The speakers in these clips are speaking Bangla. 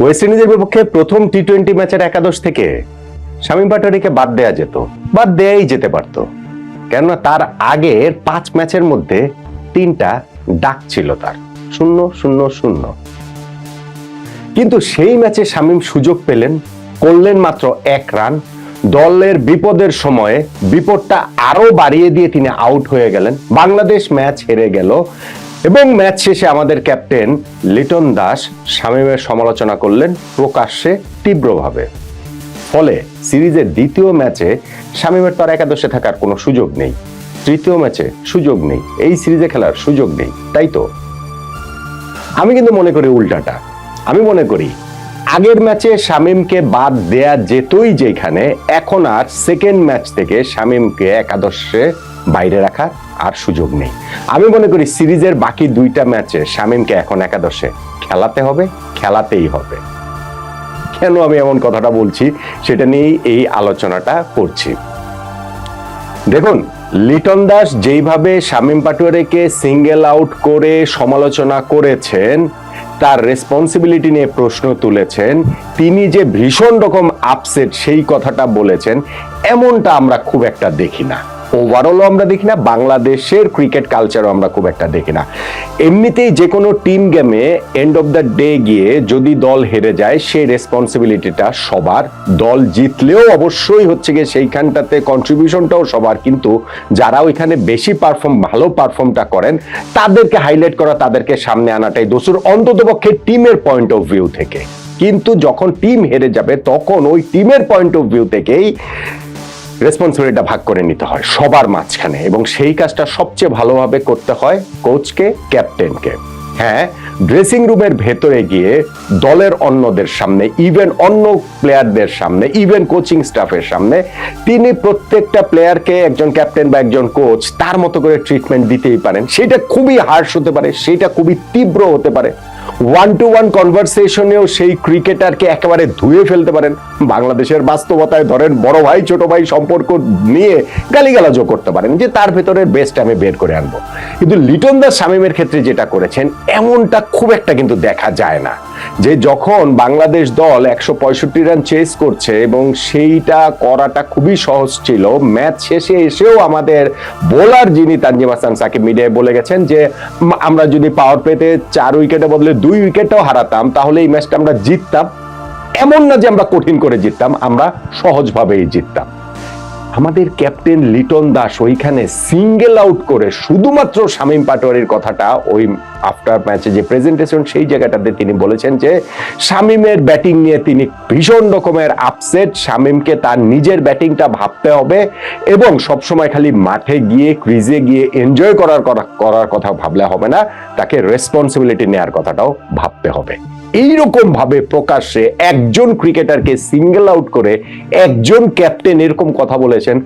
ওয়েস্ট ইন্ডিজের বিপক্ষে প্রথম টি-20 ম্যাচের একাদশ থেকে শামীম পাটোয়ারীকে বাদ দেয়া যেত, বাদ দেয়াই যেতে পারত, কেননা তার আগের 5 ম্যাচের মধ্যে 3টা ডাক ছিল তার 0-0-0। কিন্তু সেই ম্যাচে শামীম সুযোগ পেলেন, করলেন মাত্র 1 রান। দলের বিপদের সময়ে বিপদটা আরো বাড়িয়ে দিয়ে তিনি আউট হয়ে গেলেন। বাংলাদেশ ম্যাচ হেরে গেল এবং ম্যাচ শেষে আমাদের ক্যাপ্টেন লিটন দাস শামীমের সমালোচনা করলেন প্রকাশ্যে তীব্রভাবে। ফলে সিরিজের দ্বিতীয় ম্যাচে শামীমের তার একাদশে থাকার কোনো সুযোগ নেই, তৃতীয় ম্যাচে সুযোগ নেই, এই সিরিজে খেলার সুযোগ নেই, তাই তো? আমি কিন্তু মনে করি উল্টাটা। আমি মনে করি আগের ম্যাচে শামীমকে বাদ দেয়া যেতই যেখানে, এখন আর সেকেন্ড ম্যাচ থেকে শামীমকে একাদশে বাইরে রাখার আর সুযোগ নেই। আমি মনে করি সিরিজের বাকি 2টা ম্যাচে শামীমকে এখন একাদশে খেলাতে হবে, খেলাতেই হবে। কেন আমি এমন কথাটা বলছি সেটা নিয়েই এই আলোচনাটা করছি। দেখুন, লিটন দাস যেইভাবে শামীম পাটোয়ারীকে সিঙ্গেল আউট করে সমালোচনা করেছেন, তার রেসপন্সিবিলিটি নিয়ে প্রশ্ন তুলেছেন, তিনি যে ভীষণ রকম আপসেট সেই কথাটা বলেছেন, এমনটা আমরা খুব একটা দেখি না। ওভারঅলও আমরা দেখি না, বাংলাদেশের ক্রিকেট কালচারও আমরা খুব একটা দেখি না। এমনিতেই যে কোনো টিম গেমে এন্ড অফ দ্য ডে গিয়ে যদি দল হেরে যায় সেই রেসপন্সিবিলিটিটা সবার, দল জিতলেও অবশ্যই হচ্ছে গিয়ে সেইখানটাতে কন্ট্রিবিউশনটাও সবার, কিন্তু যারা ওইখানে বেশি ভালো পারফর্মটা করেন তাদেরকে হাইলাইট করা, তাদেরকে সামনে আনাটাই দোষর, অন্ততপক্ষে টিমের পয়েন্ট অফ ভিউ থেকে। কিন্তু যখন টিম হেরে যাবে তখন ওই টিমের পয়েন্ট অফ ভিউ থেকেই রেসপন্সিবিলিটিটা ভাগ করে নিতে হয় সবার মাঝখানে, এবং সেই কাজটা সবচেয়ে ভালোভাবে করতে হয় কোচকে, ক্যাপ্টেনকে। হ্যাঁ, ড্রেসিং রুমের ভেতরে গিয়ে দলের অন্যদের সামনে, ইভেন অন্য প্লেয়ারদের সামনে, ইভেন কোচিং স্টাফের সামনে তিনি প্রত্যেকটা প্লেয়ারকে একজন ক্যাপ্টেন বা একজন কোচ তার মতো করে ট্রিটমেন্ট দিতেই পারেন। সেটা খুবই হার্শ হতে পারে, সেটা খুবই তীব্র হতে পারে। 1-to-1 কনভারসেশনেও সেই ক্রিকেটারকে একেবারে ধুয়ে ফেলতে পারেন। বাংলাদেশের বাস্তবতায় ধরেন বড় ভাই ছোট ভাই সম্পর্ক নিয়ে গালিগালাজও করতে পারেন যে তার ভেতরের বেস্ট আমি বের করে আনবো। কিন্তু লিটন দাস শামীমের ক্ষেত্রে যেটা করেছেন এমনটা খুব একটা কিন্তু দেখা যায় না, যে যখন বাংলাদেশ দল 165 রান চেস করছে এবং সেইটা করাটা খুবই সহজ ছিল, ম্যাচ শেষে এসেও আমাদের বোলার যিনি তানজিম হাসান সাকিব মিডিয়ায় বলে গেছেন যে আমরা যদি পাওয়ার প্লেতে 4 উইকেটে বদলে 2 উইকেটও হারাতাম তাহলে এই ম্যাচটা আমরা জিততাম। এমন না যে আমরা কঠিন করে জিততাম, আমরা সহজভাবেই জিততাম। আমাদের ক্যাপ্টেন লিটন দাস ওইখানে সিঙ্গেল আউট করে শুধুমাত্র শামীম পাটোয়ারীর কথাটা ওই আফটার ম্যাচে যে প্রেজেন্টেশন সেই জায়গাটাতে তিনি বলেছেন যে শামীমের ব্যাটিং নিয়ে তিনি ভীষণ রকমের আপসেট, শামীমকে তার নিজের ব্যাটিংটা ভাবতে হবে এবং সবসময় খালি মাঠে গিয়ে ক্রিজে গিয়ে এনজয় করার কথা ভাবলে হবে না, তাকে রেসপন্সিবিলিটি নেওয়ার কথাটাও ভাবতে হবে। এইরকম ভাবে প্রকাশ্যে একজন ক্রিকেটারকে সিঙ্গেল আউট করে একজন ক্যাপ্টেন এরকম কথা বলেছেন,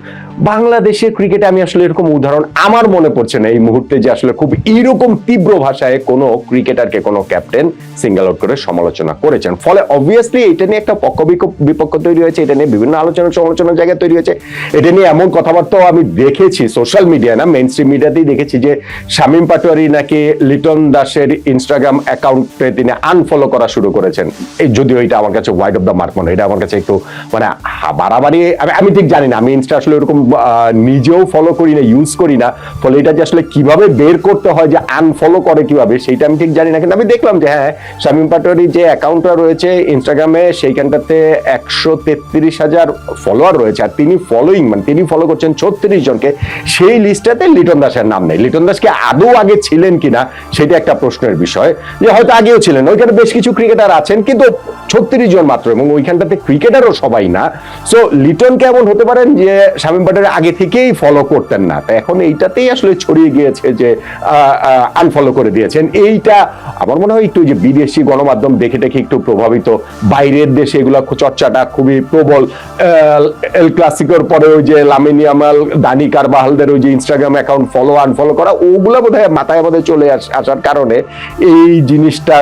বাংলাদেশের ক্রিকেটে আমি আসলে এরকম উদাহরণ আমার মনে পড়ছে না এই মুহূর্তে যে আসলে খুব এইরকম তীব্র ভাষায় কোনো ক্রিকেটারকে কোনো ক্যাপ্টেন সিঙ্গেল আউট করে সমালোচনা করেছেন। ফলে অবভিয়াসলি এটা নিয়ে একটা পক্ষ বিপক্ষ তৈরি হয়েছে, এটা নিয়ে বিভিন্ন সমালোচনার জায়গা তৈরি হয়েছে। এটা নিয়ে এমন কথাবার্তাও আমি দেখেছি সোশ্যাল মিডিয়া না, মেইন স্ট্রিম মিডিয়াতেই দেখেছি যে শামীম পাটোয়ারী নাকি লিটন দাসের ইনস্টাগ্রাম অ্যাকাউন্টে তিনি আনফলো করা শুরু করেছেন। এই যদিও এটা আমার কাছে ওয়াইড অফ দ্য মার্ক মনে, এটা আমার কাছে একটু মানে বাড়াবাড়ি, আমি ঠিক জানি না, আমি ইনস্টা আসলে এরকম নিজেও ফলো করি না, ইউজ করি না, ফলে এটা যে আসলে কিভাবে বের করতে হয় যে আনফলো করে কিভাবে সেটা আমি ঠিক জানি না। কিন্তু আমি দেখলাম যে হ্যাঁ, শামীম পাটোয়ারী যে অ্যাকাউন্টটা রয়েছে ইনস্টাগ্রামে সেইখানটাতে 133,000 ফলোয়ার রয়েছে, আর তিনি তিনি ফলো করছেন 36 জনকে। সেই লিস্টটাতে লিটন দাসের নাম নেই। লিটন দাসকে আদৌ আগে ছিলেন কিনা সেটা একটা প্রশ্নের বিষয়, যে হয়তো আগেও ছিলেন, ওইখানে বেশ কিছু ক্রিকেটার আছেন কিন্তু 36 জন মাত্র, এবং ওইখানটাতে ক্রিকেটারও সবাই না। সো লিটন কেমন হতে পারেন যে শামীম পাটোয়ারী আগে থেকেই ফলো করতেন না, তা এখন এইটাতেই আসলে ছড়িয়ে গিয়েছে যে আনফলো করে দিয়েছেন। এইটা আমার মনে হয় একটু যে বিদেশি গণমাধ্যম দেখে একটু প্রভাবিত, বাইরের দেশে এগুলো চর্চাটা খুবই প্রবল। এল ক্লাসিকোর পরে ওই যে লামিন ইয়ামাল, দানি কারবাহালদের ওই যে ইনস্টাগ্রাম অ্যাকাউন্ট ফলো আনফলো করা, ওগুলো বোধহয় মাথায় আমাদের চলে আসার কারণে এই জিনিসটা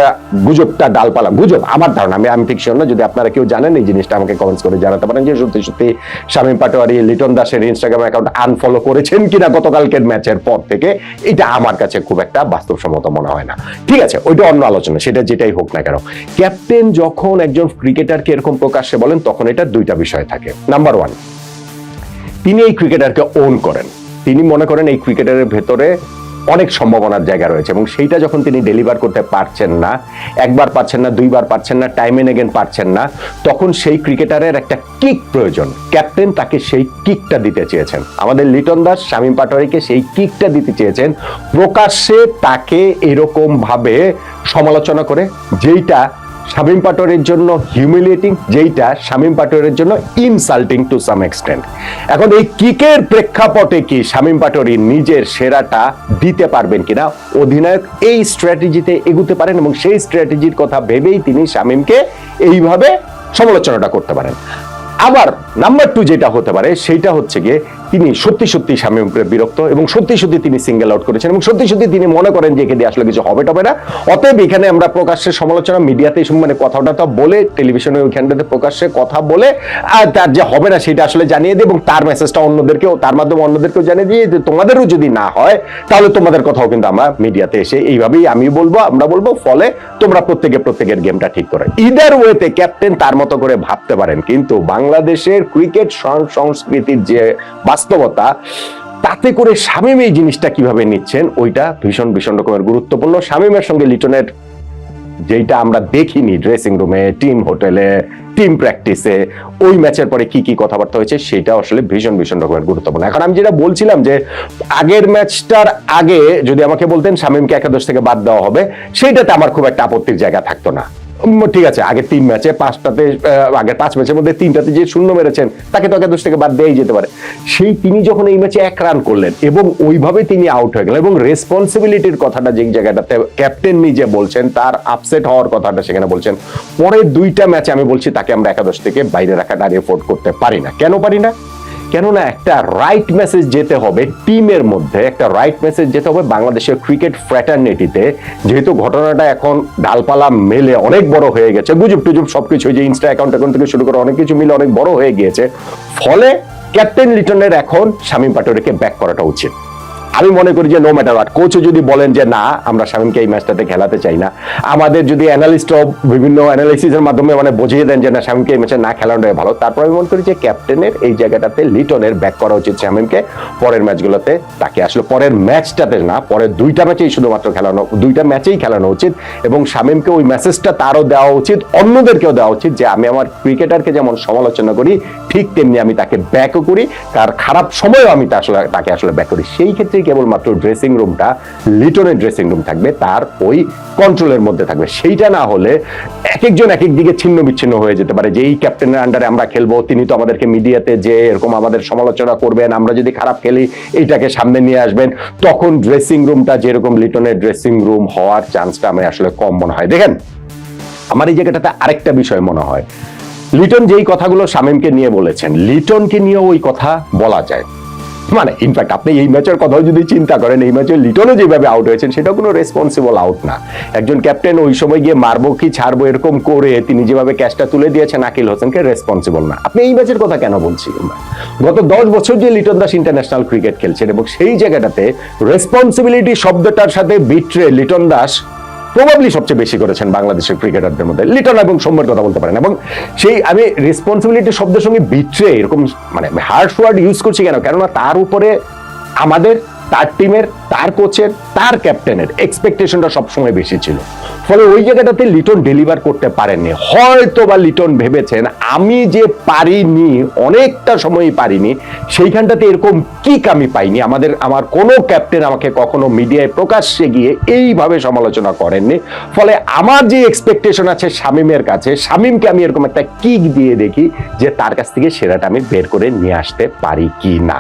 গুজবটা ডালপালা, গুজব আমার ধারণা, আমি আমি ঠিক শিওর না, যদি আপনারা কেউ জানেন এই জিনিসটা আমাকে কমেন্টস করে জানাতে পারেন যে সত্যি সত্যি শামীম পাটোয়ারি লিটন দাসের ইনস্টাগ্রাম অ্যাকাউন্ট আনফলো করেছেন কিনা গতকালকের ম্যাচের পর থেকে, এটা আমার কাছে খুব একটা বাস্তবসম্মত মনে হয় না। ঠিক আছে, ওইটা অন্য আলোচনা, সেটা যেটাই হোক না কেন, ক্যাপ্টেন যখন একজন ক্রিকেটারকে এরকম প্রকাশ্যে বলেন তখন এটা দুইটা বিষয় থাকে। নাম্বার ওয়ান, তিনি এই ক্রিকেটারকে ওন করেন, তিনি মনে করেন এই ক্রিকেটারের ভেতরে অনেক সম্ভাবনার জায়গা রয়েছে এবং সেইটা যখন তিনি ডেলিভার করতে পারছেন না, একবার পারছেন না, দুইবার পারছেন না, টাইম এন্ড এগেন পারছেন না, তখন সেই ক্রিকেটারের একটা কিক প্রয়োজন। ক্যাপ্টেন তাকে সেই কিকটা দিতে চেয়েছেন, আমাদের লিটন দাস শামীম পাটোয়ারিকে সেই কিকটা দিতে চেয়েছেন প্রকাশ্যে, তাকে এরকম ভাবে সমালোচনা করে যেইটা শামীম পাটোয়ারির জন্য হিউমিলিয়েটিং, যেইটা শামীম পাটোয়ারির জন্য ইনসাল্টিং টু সাম এক্সটেন্ট। এখন এই কিকের প্রেক্ষাপটে কি শামীম পাটোয়ারি নিজের সেরাটা দিতে পারবেন কিনা, অধিনায়ক এই স্ট্র্যাটেজিতে এগুতে পারেন এবং সেই স্ট্র্যাটেজির কথা ভেবেই তিনি শামীমকে এইভাবে সমালোচনাটা করতে পারেন। আবার নাম্বার টু যেটা হতে পারে সেইটা হচ্ছে গিয়ে তিনি সত্যি সত্যি শামীম বিরক্ত এবং সত্যি সত্যি তিনি সিঙ্গেল আউট করেছেন এবং সত্যি সত্যি তিনি মনে করেন যে এখানে আসলে কিছু হবে টবে না, অতএব এখানে আমরা প্রকাশ্যে সমালোচনা মিডিয়াতে মানে কথাটা বলে টেলিভিশনে ওইখানটাতে প্রকাশ্যে কথা বলে আর তার যে হবে না সেটা আসলে জানিয়ে দিই এবং তার মেসেজটা অন্যদেরকেও, তার মাধ্যমে অন্যদেরকেও জানিয়ে দিয়ে যে তোমাদেরও যদি না হয় তাহলে তোমাদের কথাও কিন্তু আমরা মিডিয়াতে এসে এইভাবেই আমি বলবো, আমরা বলবো, ফলে তোমরা প্রত্যেকের গেমটা ঠিক করে। ইদার ওয়েতে ক্যাপ্টেন তার মতো করে ভাবতে পারেন, কিন্তু বাংলাদেশের ক্রিকেট সংস্কৃতির যে বাস্তবতা, তাতে করে শামীম এই জিনিসটা কিভাবে নিচ্ছেন ওইটা ভীষণ ভীষণ রকমের গুরুত্বপূর্ণ। শামীমের সঙ্গে লিটনের যেটা আমরা দেখিনি ড্রেসিং রুমে, টিম হোটেলে, টিম প্র্যাকটিসে, ওই ম্যাচের পরে কি কি কথাবার্তা হয়েছে সেটা আসলে ভীষণ ভীষণ রকমের গুরুত্বপূর্ণ। এখন আমি যেটা বলছিলাম যে আগের ম্যাচটার আগে যদি আমাকে বলতেন শামীমকে একাদশ থেকে বাদ দেওয়া হবে, সেইটাতে আমার খুব একটা আপত্তির জায়গা থাকতো না। ঠিক আছে, আগের 3 ম্যাচে আগের 5 ম্যাচের মধ্যে 3টাতে যে শূন্য মেরেছেন তাকে তো একাদশ থেকে বাদ দেওয়াই যেতে পারে। সেই তিনি যখন এই ম্যাচে 1 রান করলেন এবং ওইভাবে তিনি আউট হয়ে গেলেন এবং রেসপন্সিবিলিটির কথাটা যে জায়গাটাতে ক্যাপ্টেন নিজে বলছেন, তার আপসেট হওয়ার কথাটা সেখানে বলছেন, পরের 2টা ম্যাচে আমি বলছি তাকে আমরা একাদশ থেকে বাইরে রাখাটা আর এফোর্ড করতে পারি না। কেন পারি না? কেননা একটা রাইট মেসেজ যেতে হবে টিমের মধ্যে, একটা রাইট মেসেজ যেতে হবে বাংলাদেশের ক্রিকেট ফ্র্যাটার্নিটিতে, যেহেতু ঘটনাটা এখন ডালপালা মেলে অনেক বড় হয়ে গেছে, গুজব টুজব সবকিছু, যে ইনস্টা অ্যাকাউন্ট থেকে শুরু করে অনেক কিছু মিলে অনেক বড় হয়ে গিয়েছে, ফলে ক্যাপ্টেন লিটনের এখন শামীম পাটোয়ারিকে ব্যাক করাটা উচিত। আমি মনে করি যে নো ম্যাটার হোয়াট, কোচও যদি বলেন যে না আমরা শামীমকে এই ম্যাচটাতে খেলাতে চাই না, আমাদের যদি অ্যানালিস্টও বিভিন্ন অ্যানালিসিসের মাধ্যমে মানে বুঝিয়ে দেন যে না শামীমকে এই ম্যাচে না খেলানোটাই ভালো, তারপর আমি মনে করি যে ক্যাপ্টেনের এই জায়গাটাতে লিটনের ব্যাক করা উচিত শামীমকে। পরের ম্যাচগুলোতে তাকে আসলে পরের ম্যাচটাতে না, পরের 2টা ম্যাচেই শুধুমাত্র খেলানো, 2টা ম্যাচেই খেলানো উচিত এবং শামীমকে ওই মেসেজটা তারও দেওয়া উচিত, অন্যদেরকেও দেওয়া উচিত যে আমি আমার ক্রিকেটারকে যেমন সমালোচনা করি ঠিক তেমনি আমি তাকে ব্যাকও করি, তার খারাপ সময়ও আমি তাকে আসলে ব্যাক করি। সেই ক্ষেত্রে কেবলমাত্র ড্রেসিং রুমটা লিটনের ড্রেসিং রুম থাকবে, তার ওই কন্ট্রোলের মধ্যে থাকবে। সেইটা না হলে এক একজন এক এক দিকে ছিন্ন বিচ্ছিন্ন হয়ে যেতে পারে যে এই ক্যাপ্টেনের আন্ডারে আমরা খেলবো, তিনি তো আমাদেরকে মিডিয়াতে যে এরকম আমাদের সমালোচনা করবেন, আমরা যদি খারাপ খেলি এইটাকে সামনে নিয়ে আসবেন, তখন ড্রেসিং রুমটা যেরকম লিটনের ড্রেসিং রুম হওয়ার চান্সটা আমি আসলে কম মনে হয়। দেখেন আমার এই জায়গাটাতে আরেকটা বিষয় মনে হয়, লিটন যেই কথাগুলো শামীমকে নিয়ে বলেছেন, লিটনকে নিয়েও ওই কথা বলা যায়। মানে ইনফ্যাক্ট আপনি এই ম্যাচের কথাও যদি চিন্তা করেন, এই ম্যাচে লিটনও যেভাবে আউট হয়েছেন সেটা কোনো রেসপন্সিবল আউট না। একজন ক্যাপ্টেন ওই সময় গিয়ে মারবো কি ছাড়বো এরকম করে তিনি যেভাবে ক্যাচটা তুলে দিয়েছেন আকিল হোসেনকে, রেসপন্সিবল না। আপনি এই ম্যাচের কথা কেন বলছি? গত 10 বছর যে লিটন দাস ইন্টারন্যাশনাল ক্রিকেট খেলছেন এবং সেই জায়গাটাতে রেসপন্সিবিলিটি শব্দটার সাথে বিট্রে লিটন দাস প্রবাবলি সবচেয়ে বেশি করেছেন বাংলাদেশের ক্রিকেটারদের মধ্যে, লিটন এবং সৌম্যের কথা বলতে পারেন। এবং সেই আমি রেসপন্সিবিলিটি শব্দের সঙ্গে বিট্রে এরকম মানে হার্শ ওয়ার্ড ইউজ করছি কেন? কেননা তার উপরে আমাদের, তার টিমের, তার কোচের, তার ক্যাপ্টেনের এক্সপেকটেশনটা সবসময় বেশি ছিল, ফলে ওই জায়গাটাতে লিটন ডেলিভার করতে পারেননি। হয়তো বা লিটন ভেবেছেন আমি যে পারিনি, অনেকটা সময়ই পারিনি, সেইখানটাতে এরকম কিক আমি পাইনি, আমার কোনো ক্যাপ্টেন আমাকে কখনো মিডিয়ায় প্রকাশ্যে গিয়ে এইভাবে সমালোচনা করেননি, ফলে আমার যে এক্সপেকটেশন আছে শামীমের কাছে, শামীমকে আমি এরকম একটা কিক দিয়ে দেখি যে তার কাছ থেকে সেরাটা আমি বের করে নিয়ে আসতে পারি কি না।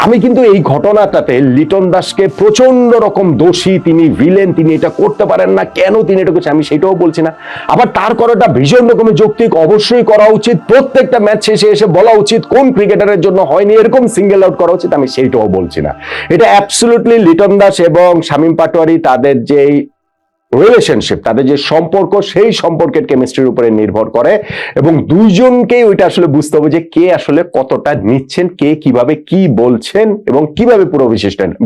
আমি কিন্তু এই ঘটনাটাতে লিটন দাসকে প্রচন্ড রকম দোষী, তিনি ভিলেন, তিনি এটা করতে পারেন না, কেন তিনি এটা করছেন আমি সেটাও বলছি না। আবার তার করাটা ভীষণ রকমের যৌক্তিক, অবশ্যই করা উচিত, প্রত্যেকটা ম্যাচ শেষে এসে বলা উচিত কোন ক্রিকেটারের জন্য হয়নি এরকম সিঙ্গেল আউট করা উচিত, আমি সেইটাও বলছি না। এটা অ্যাবসলিউটলি লিটন দাস এবং শামীম পাটোয়ারি তাদের যেই রিলেশনশিপ, তাদের যে সম্পর্ক, সেই সম্পর্কের কেমিস্ট্রির উপরে নির্ভর করে এবং দুইজনকেই ওইটা আসলে বুঝতে হবে যে কে আসলে কতটা নিচ্ছেন, কে কিভাবে কি বলছেন এবং কিভাবে পুরো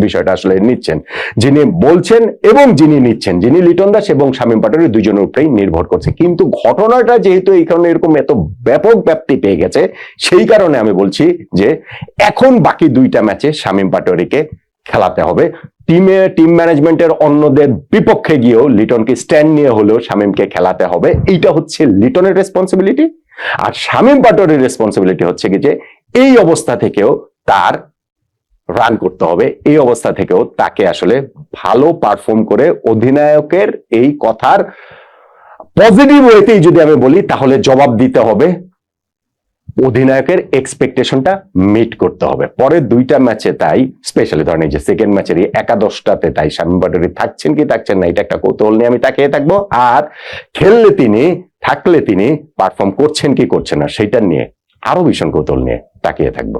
বিষয়টা আসলে নিচ্ছেন। যিনি বলছেন এবং যিনি নিচ্ছেন, যিনি লিটন দাস এবং শামীম পাটোয়ারি, দুজনের উপরেই নির্ভর করছে। কিন্তু ঘটনাটা যেহেতু এই কারণে এরকম এত ব্যাপক ব্যাপ্তি পেয়ে গেছে, সেই কারণে আমি বলছি যে এখন বাকি দুইটা ম্যাচে শামীম পাটোয়ারিকে খেলাতে হবে। টিম ম্যানেজমেন্টের অন্যদের বিপক্ষে গিয়েও লিটনকে স্ট্যান্ড নিয়ে হলেও শামীমকে খেলাতে হবে। এইটা হচ্ছে লিটনের রেসপন্সিবিলিটি। আর শামীম পাটোয়ারির রেসপন্সিবিলিটি হচ্ছে কি যে এই অবস্থা থেকেও তার রান করতে হবে, এই অবস্থা থেকেও তাকে আসলে ভালো পারফর্ম করে অধিনায়কের এই কথার পজিটিভ ওয়েতেই যদি আমি বলি তাহলে জবাব দিতে হবে, অধিনায়কের এক্সপেকটেশনটা মিট করতে হবে। পরের দুইটা ম্যাচে তাই স্পেশালি ধরেন এই যে সেকেন্ড ম্যাচের একাদশটাতে তাই শামীম পাটোয়ারি থাকছেন কি থাকছেন না, এটা একটা কৌতূহল নিয়ে আমি তাকিয়ে থাকবো। আর খেললে তিনি, থাকলে তিনি পারফর্ম করছেন কি করছেন না, সেইটা নিয়ে আরো ভীষণ কৌতূহল নিয়ে তাকিয়ে থাকবো।